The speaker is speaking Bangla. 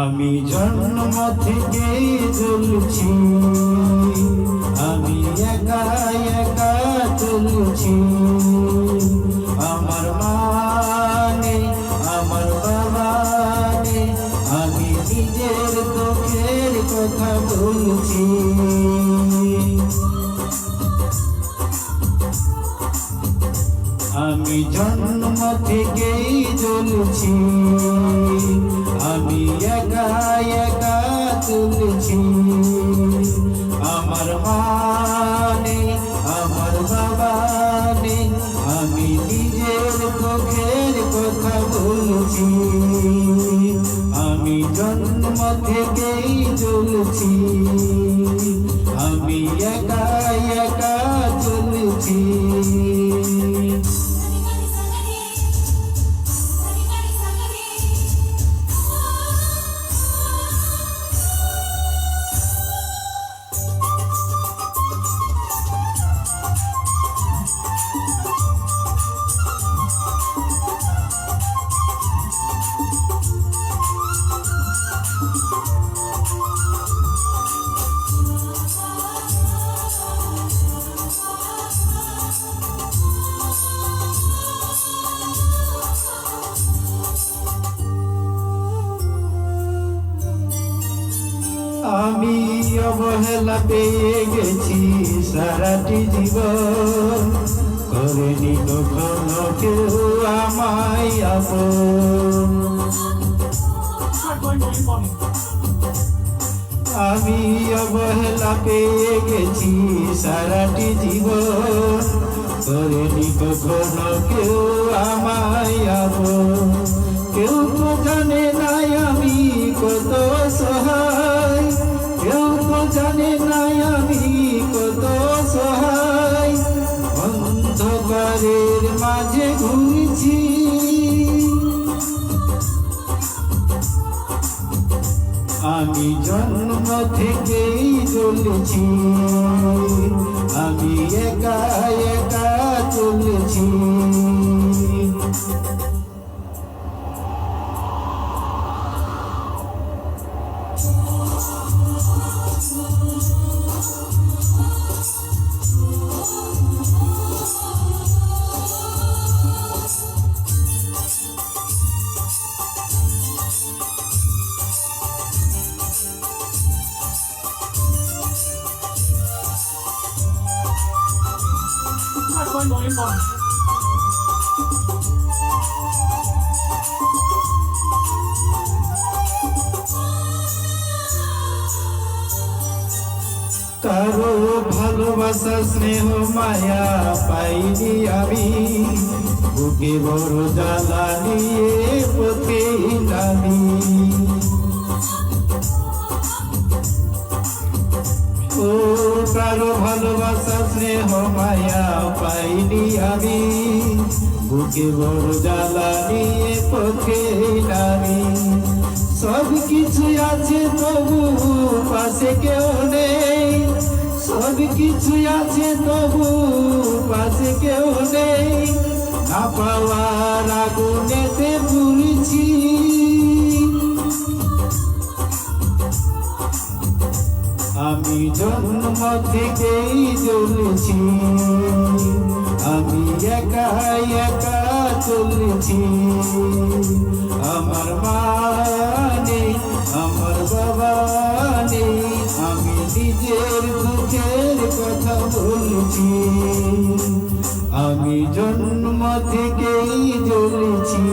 আমি জন্ম থেকে চলছি, আমি একা একা চলছি। আমার মা নেই, আমার বাবা নেই, আমি নিজের দুঃখের কথা বলছি। আমি জন্ম থেকেই চলছি, আমি একা একা চলছি। আমার মা নেই, আমার বাবা নেই, আমি নিজের দুঃখের কথা বলছি। আমি জন্ম থেকেই চলছি, আমি একা একা চলছি। আমি অবহেলা পেয়ে গেছি সারাটি জীবন, করেনি কখনো কেউ আমায় আপন। আমি অবহেলা পেয়ে গেছি সারাটি জীবন, করেনি কখনো কেউ আমায় আপন। কেউ তো জানে নাই আমি কত সহায়, কেউ তো জানে নাই আমি কত সহায়। অন্ধকারের মাঝে ঘুরছি, আমি জন্ম থেকেই চলছি, আমি একা একা চলছি। কারো ভালোবাসা স্নেহ মায়া পাইনি আমি, বুকে বড় জ্বালা নিয়ে পথে নামি। ও কারো ভালোবাসা স্নেহ মায়া পাইনি আমি, বুকে বড় জ্বালা নিয়ে পথে নামি। সব কিছু আছে তবু পাশে কেউ নেই, সব কিছু আছে তবু পাশে কেউ নেই। না পাওয়ার আগুনেতে পুড়ছি, আমি জন্ম থেকেই চলছি, আমি একা একা চলছি। আমার মা নেই, আমার বাবা নেই, আমি নিজের দুঃখের কথা বলছি। আমি জন্ম থেকেই চলছি।